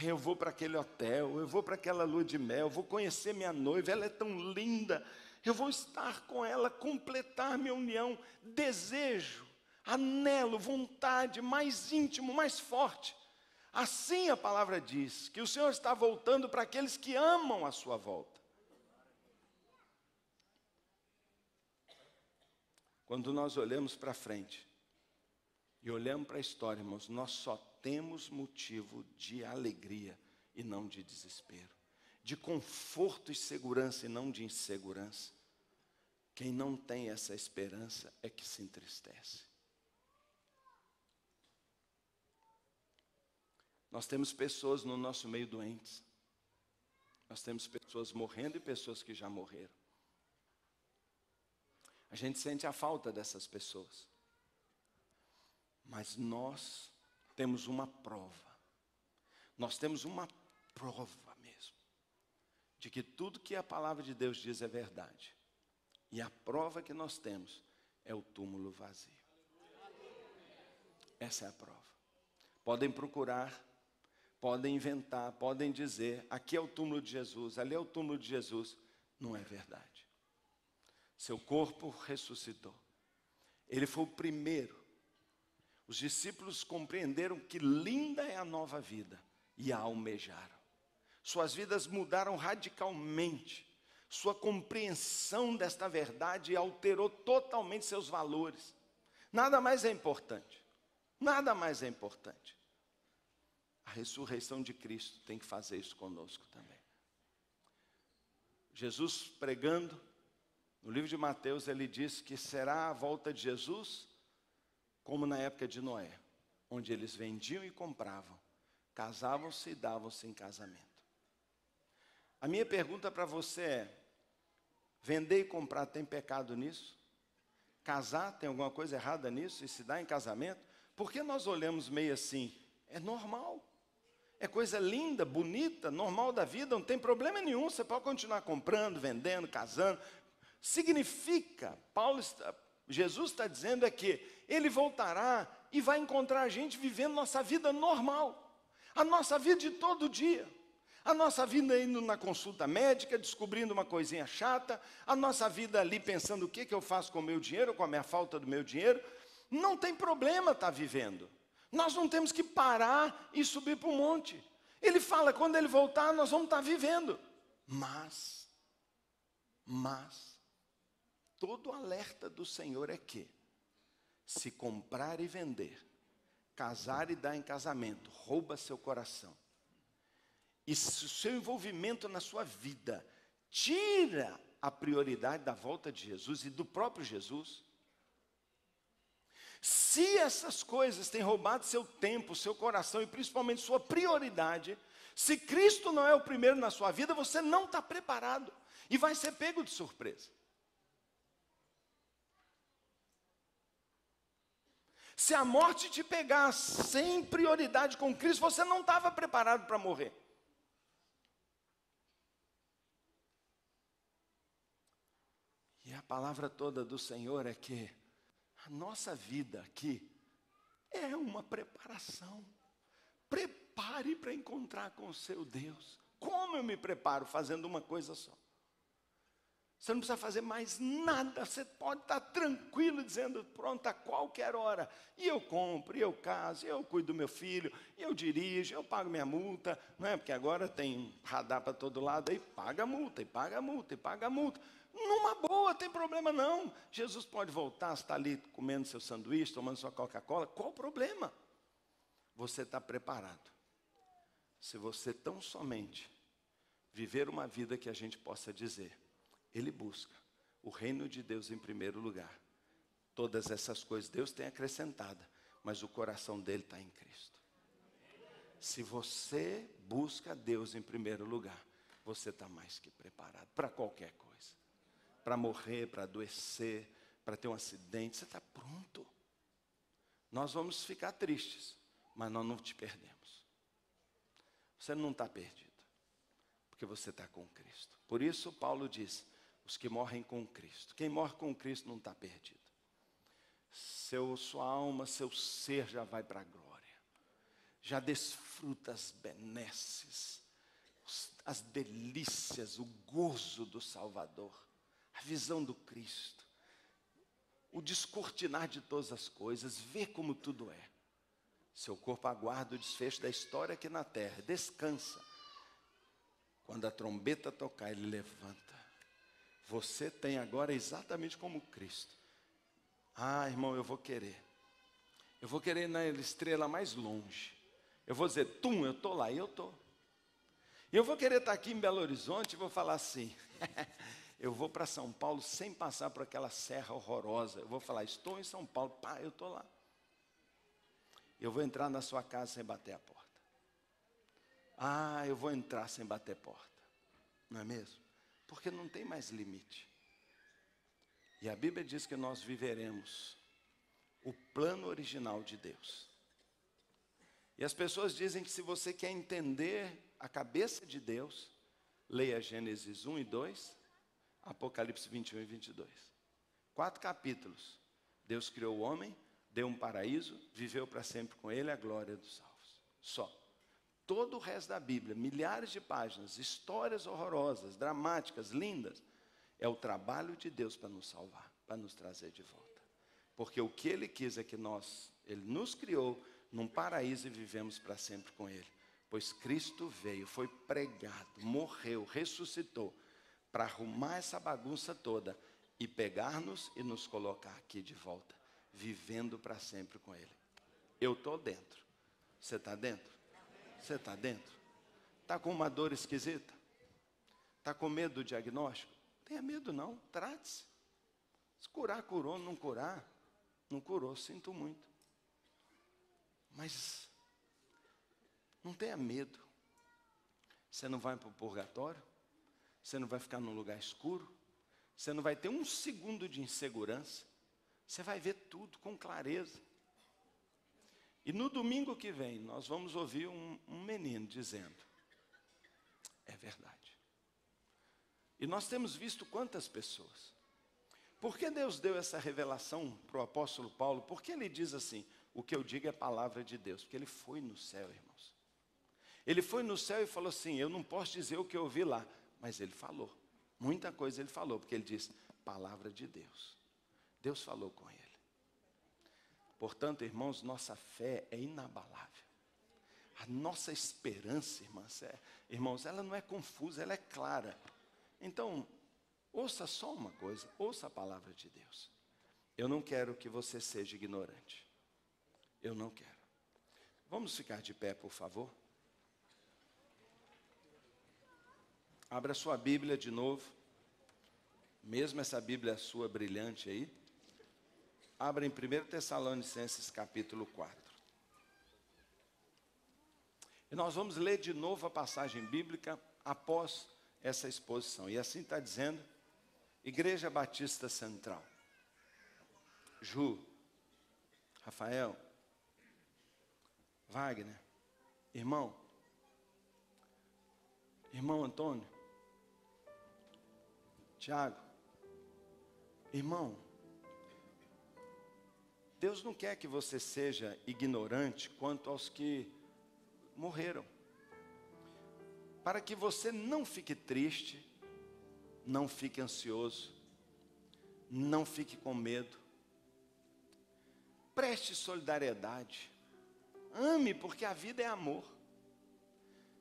eu vou para aquele hotel, eu vou para aquela lua de mel, eu vou conhecer minha noiva, ela é tão linda, eu vou estar com ela, completar minha união. Desejo, anelo, vontade, mais íntimo, mais forte. Assim a palavra diz, que o Senhor está voltando para aqueles que amam a sua volta. Quando nós olhamos para frente e olhamos para a história, irmãos, nós só temos motivo de alegria e não de desespero, de conforto e segurança e não de insegurança. Quem não tem essa esperança é que se entristece. Nós temos pessoas no nosso meio doentes. Nós temos pessoas morrendo e pessoas que já morreram. A gente sente a falta dessas pessoas. Mas nós temos uma prova. Nós temos uma prova mesmo, de que tudo que a palavra de Deus diz é verdade. E a prova que nós temos é o túmulo vazio. Essa é a prova. Podem procurar, podem inventar, podem dizer: aqui é o túmulo de Jesus, ali é o túmulo de Jesus. Não é verdade. Seu corpo ressuscitou. Ele foi o primeiro. Os discípulos compreenderam que linda é a nova vida e a almejaram. Suas vidas mudaram radicalmente. Sua compreensão desta verdade alterou totalmente seus valores. Nada mais é importante. Nada mais é importante. A ressurreição de Cristo tem que fazer isso conosco também. Jesus pregando, no livro de Mateus, ele diz que será a volta de Jesus como na época de Noé, onde eles vendiam e compravam, casavam-se e davam-se em casamento. A minha pergunta para você é: vender e comprar tem pecado nisso? Casar tem alguma coisa errada nisso? E se dar em casamento? Por que nós olhamos meio assim? É normal. É coisa linda, bonita, normal da vida, não tem problema nenhum. Você pode continuar comprando, vendendo, casando. Significa, Jesus está dizendo é que Ele voltará e vai encontrar a gente vivendo nossa vida normal. A nossa vida de todo dia. A nossa vida indo na consulta médica, descobrindo uma coisinha chata. A nossa vida ali pensando o que eu faço com o meu dinheiro, com a minha falta do meu dinheiro. Não tem problema estar vivendo. Nós não temos que parar e subir para o monte. Ele fala, quando Ele voltar, nós vamos estar vivendo. Mas, todo alerta do Senhor é que, se comprar e vender, casar e dar em casamento, rouba seu coração. E se o seu envolvimento na sua vida tira a prioridade da volta de Jesus e do próprio Jesus, se essas coisas têm roubado seu tempo, seu coração e principalmente sua prioridade, se Cristo não é o primeiro na sua vida, você não está preparado e vai ser pego de surpresa. Se a morte te pegar sem prioridade com Cristo, você não estava preparado para morrer. E a palavra toda do Senhor é que a nossa vida aqui é uma preparação. Prepare para encontrar com o seu Deus. Como eu me preparo? Fazendo uma coisa só. Você não precisa fazer mais nada, você pode estar tranquilo dizendo, pronto, a qualquer hora. E eu compro, e eu caso, e eu cuido do meu filho, e eu dirijo, eu pago minha multa, não é? Porque agora tem radar para todo lado, aí paga a multa, e paga a multa, e paga a multa. Numa boa, tem problema não. Jesus pode voltar, está ali comendo seu sanduíche, tomando sua Coca-Cola, qual o problema? Você está preparado. Se você tão somente viver uma vida que a gente possa dizer, ele busca o reino de Deus em primeiro lugar. Todas essas coisas Deus tem acrescentado, mas o coração dele está em Cristo. Se você busca Deus em primeiro lugar, você está mais que preparado para qualquer coisa. Para morrer, para adoecer, para ter um acidente, você está pronto. Nós vamos ficar tristes, mas nós não te perdemos. Você não está perdido, porque você está com Cristo. Por isso Paulo diz, os que morrem com Cristo. Quem morre com Cristo não está perdido. Sua alma, seu ser já vai para a glória. Já desfruta as benesses, as delícias, o gozo do Salvador. A visão do Cristo. O descortinar de todas as coisas. Ver como tudo é. Seu corpo aguarda o desfecho da história aqui na terra. Descansa. Quando a trombeta tocar, ele levanta. Você tem agora exatamente como Cristo. Ah, irmão, eu vou querer. Eu vou querer ir na estrela mais longe. Eu vou dizer, eu estou lá, e eu estou. E eu vou querer estar aqui em Belo Horizonte e vou falar assim, eu vou para São Paulo sem passar por aquela serra horrorosa. Eu vou falar, estou em São Paulo, pá, eu estou lá. Eu vou entrar na sua casa sem bater a porta. Ah, eu vou entrar sem bater porta. Não é mesmo? Porque não tem mais limite. E a Bíblia diz que nós viveremos o plano original de Deus. E as pessoas dizem que se você quer entender a cabeça de Deus, leia Gênesis 1 e 2, Apocalipse 21 e 22. 4 capítulos. Deus criou o homem, deu um paraíso, viveu para sempre com ele a glória dos salvos. Só. Todo o resto da Bíblia, milhares de páginas, histórias horrorosas, dramáticas, lindas, é o trabalho de Deus para nos salvar, para nos trazer de volta. Porque o que Ele quis é que Ele nos criou num paraíso e vivemos para sempre com Ele. Pois Cristo veio, foi pregado, morreu, ressuscitou, para arrumar essa bagunça toda e pegar-nos e nos colocar aqui de volta, vivendo para sempre com Ele. Eu estou dentro. Você está dentro? Você está dentro? Está com uma dor esquisita? Está com medo do diagnóstico? Não tenha medo não, trate-se. Se curar, curou, não curar, não curou, sinto muito. Mas não tenha medo. Você não vai para o purgatório, você não vai ficar num lugar escuro, você não vai ter um segundo de insegurança, você vai ver tudo com clareza. E no domingo que vem, nós vamos ouvir um menino dizendo, é verdade. E nós temos visto quantas pessoas. Por que Deus deu essa revelação para o apóstolo Paulo? Porque ele diz assim, o que eu digo é palavra de Deus. Porque ele foi no céu, irmãos. Ele foi no céu e falou assim, eu não posso dizer o que eu ouvi lá. Mas ele falou, muita coisa ele falou. Porque ele disse, palavra de Deus. Deus falou com ele. Portanto, irmãos, nossa fé é inabalável. A nossa esperança, irmãos, ela não é confusa, ela é clara. Então, ouça só uma coisa, ouça a palavra de Deus. Eu não quero que você seja ignorante. Eu não quero. Vamos ficar de pé, por favor. Abra sua Bíblia de novo. Mesmo essa Bíblia sua brilhante aí. Abra em 1 Tessalonicenses capítulo 4. E nós vamos ler de novo a passagem bíblica após essa exposição. E assim está dizendo, Igreja Batista Central. Ju, Rafael, Wagner, irmão Antônio, Tiago, irmão, Deus não quer que você seja ignorante quanto aos que morreram. Para que você não fique triste, não fique ansioso, não fique com medo. Preste solidariedade. Ame, porque a vida é amor.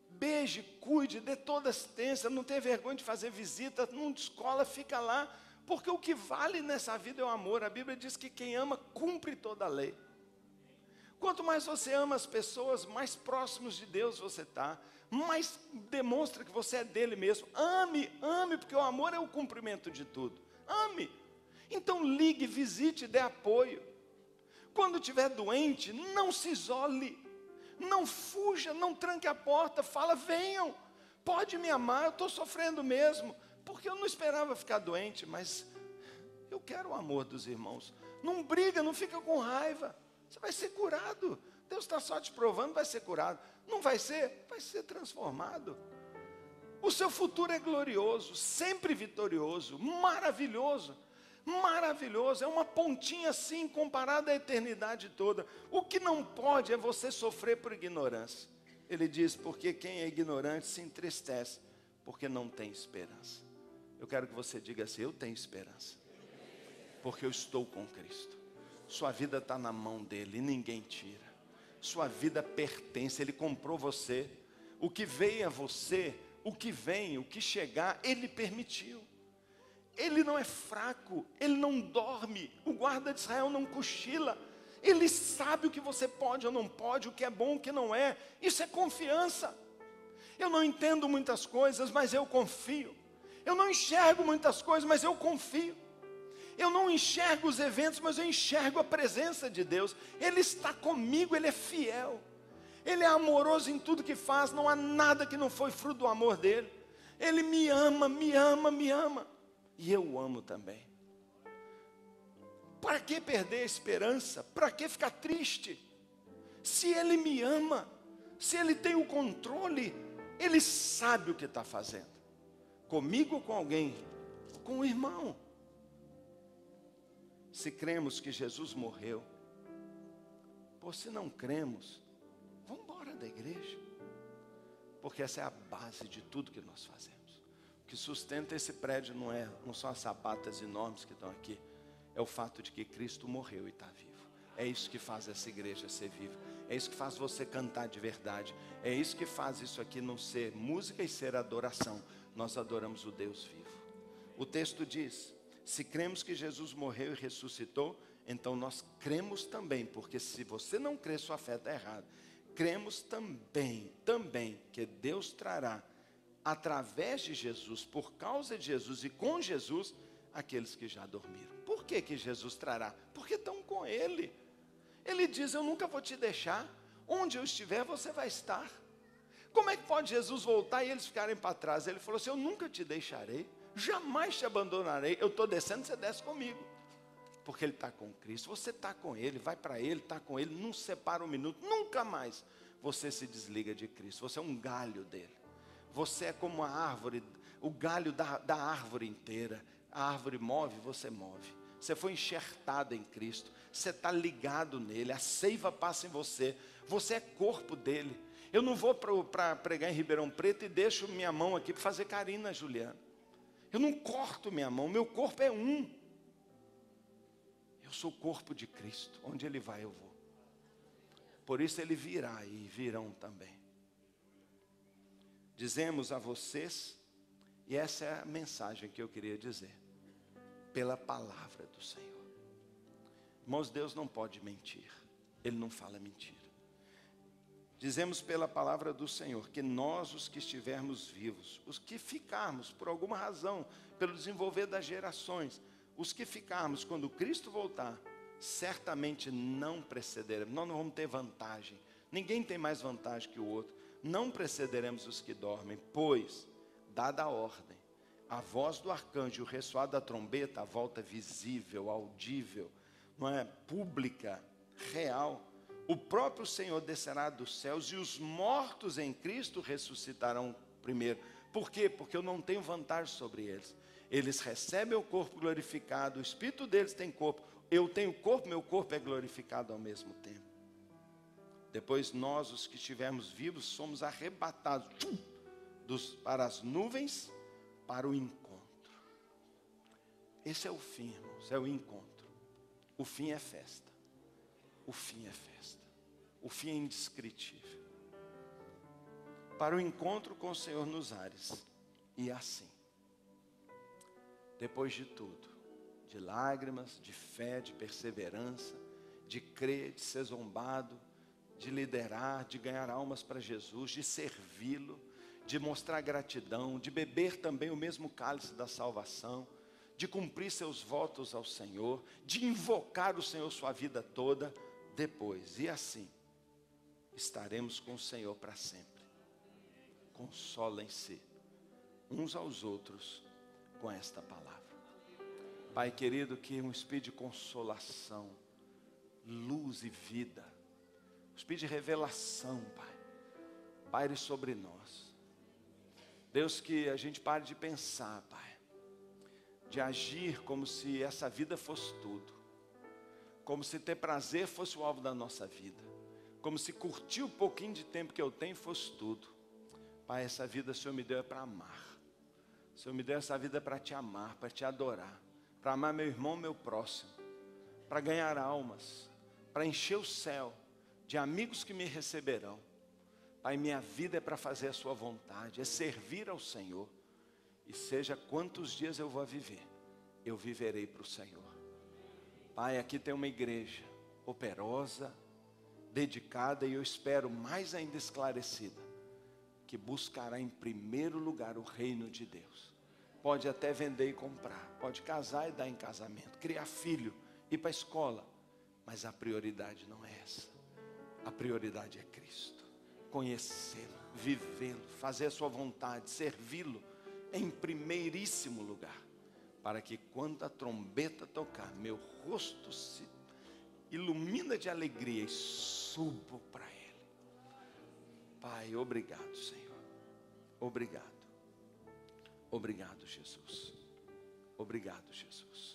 Beije, cuide, dê toda assistência, não tenha vergonha de fazer visita, não descola, fica lá. Porque o que vale nessa vida é o amor. A Bíblia diz que quem ama cumpre toda a lei. Quanto mais você ama as pessoas, mais próximos de Deus você está. Mais demonstra que você é dele mesmo. Ame, porque o amor é o cumprimento de tudo. Ame. Então ligue, visite, dê apoio. Quando estiver doente, não se isole. Não fuja, não tranque a porta. Fala, venham. Pode me amar, eu estou sofrendo mesmo. Porque eu não esperava ficar doente, mas eu quero o amor dos irmãos. Não briga, não fica com raiva. Você vai ser curado. Deus está só te provando, vai ser curado. Não vai ser? Vai ser transformado. O seu futuro é glorioso, sempre vitorioso, maravilhoso. Maravilhoso, é uma pontinha assim comparada à eternidade toda. O que não pode é você sofrer por ignorância. Ele diz, porque quem é ignorante se entristece, porque não tem esperança. Eu quero que você diga assim, eu tenho esperança, porque eu estou com Cristo. Sua vida está na mão dele e ninguém tira. Sua vida pertence, ele comprou você. O que veio a você, o que vem, o que chegar, ele permitiu. Ele não é fraco, ele não dorme. O guarda de Israel não cochila. Ele sabe o que você pode ou não pode, o que é bom, o que não é. Isso é confiança. Eu não entendo muitas coisas, mas eu confio. Eu não enxergo muitas coisas, mas eu confio. Eu não enxergo os eventos, mas eu enxergo a presença de Deus. Ele está comigo, ele é fiel. Ele é amoroso em tudo que faz, não há nada que não foi fruto do amor dele. Ele me ama, me ama, me ama. E eu o amo também. Para que perder a esperança? Para que ficar triste? Se ele me ama, se ele tem o controle, ele sabe o que está fazendo. Comigo ou com alguém? Com o irmão. Se cremos que Jesus morreu, ou se não cremos, vamos embora da igreja. Porque essa é a base de tudo que nós fazemos. O que sustenta esse prédio não são as sapatas enormes que estão aqui, é o fato de que Cristo morreu e está vivo. É isso que faz essa igreja ser viva. É isso que faz você cantar de verdade. É isso que faz isso aqui não ser música e ser adoração. Nós adoramos o Deus vivo. O texto diz, se cremos que Jesus morreu e ressuscitou, então nós cremos também, porque se você não crê, sua fé está errada. Cremos também que Deus trará, através de Jesus, por causa de Jesus e com Jesus, aqueles que já dormiram. Por que Jesus trará? Porque estão com Ele. Ele diz, eu nunca vou te deixar. Onde eu estiver, você vai estar. Como é que pode Jesus voltar e eles ficarem para trás? Ele falou assim, eu nunca te deixarei, jamais te abandonarei. Eu estou descendo, você desce comigo. Porque ele está com Cristo, você está com Ele, vai para Ele, está com Ele, não separa um minuto, nunca mais você se desliga de Cristo. Você é um galho dele. Você é como a árvore, o galho da árvore inteira. A árvore move, você move. Você foi enxertado em Cristo. Você está ligado nele. A seiva passa em você. Você é corpo dele. Eu não vou para pregar em Ribeirão Preto e deixo minha mão aqui para fazer carinho na Juliana. Eu não corto minha mão. Meu corpo é um. Eu sou o corpo de Cristo. Onde ele vai, eu vou. Por isso ele virá e virão também. Dizemos a vocês, e essa é a mensagem que eu queria dizer, pela palavra do Senhor. Irmãos, Deus não pode mentir. Ele não fala mentira. Dizemos pela palavra do Senhor que nós, os que estivermos vivos, os que ficarmos por alguma razão, pelo desenvolver das gerações, os que ficarmos quando Cristo voltar, certamente não precederemos, nós não vamos ter vantagem, ninguém tem mais vantagem que o outro, não precederemos os que dormem, pois, dada a ordem, a voz do arcanjo, o ressoar da trombeta, a volta visível, audível, não é, pública, real, o próprio Senhor descerá dos céus e os mortos em Cristo ressuscitarão primeiro. Por quê? Porque eu não tenho vantagem sobre eles. Eles recebem o corpo glorificado, o espírito deles tem corpo, eu tenho corpo, meu corpo é glorificado ao mesmo tempo. Depois nós, os que estivermos vivos, somos arrebatados para as nuvens, para o encontro. Esse é o fim, irmãos, é o encontro. O fim é festa. O fim é festa. O fim é indescritível. Para o encontro com o Senhor nos ares. E assim, depois de tudo, de lágrimas, de fé, de perseverança, de crer, de ser zombado, de liderar, de ganhar almas para Jesus, de servi-lo, de mostrar gratidão, de beber também o mesmo cálice da salvação, de cumprir seus votos ao Senhor, de invocar o Senhor sua vida toda, depois, e assim, estaremos com o Senhor para sempre. Consolem-se uns aos outros com esta palavra. Pai querido, que um espírito de consolação, luz e vida, um espírito de revelação, Pai, paire sobre nós. Deus, que a gente pare de pensar, Pai, de agir como se essa vida fosse tudo, como se ter prazer fosse o alvo da nossa vida, como se curtir o pouquinho de tempo que eu tenho fosse tudo. Pai, essa vida o Senhor me deu é para amar. O Senhor me deu essa vida para te amar, para te adorar, para amar meu irmão, meu próximo, para ganhar almas, para encher o céu de amigos que me receberão. Pai, minha vida é para fazer a sua vontade, é servir ao Senhor. E seja quantos dias eu vou viver, eu viverei para o Senhor. Pai, aqui tem uma igreja operosa, dedicada, e eu espero mais ainda esclarecida, que buscará em primeiro lugar o reino de Deus. Pode até vender e comprar, pode casar e dar em casamento, criar filho, ir para a escola, mas a prioridade não é essa. A prioridade é Cristo. Conhecê-lo, vivê-lo, fazer a sua vontade, servi-lo em primeiríssimo lugar, para que quando a trombeta tocar, meu rosto se ilumina de alegria e subo para Ele. Pai, obrigado, Senhor. Obrigado. Obrigado, Jesus. Obrigado, Jesus.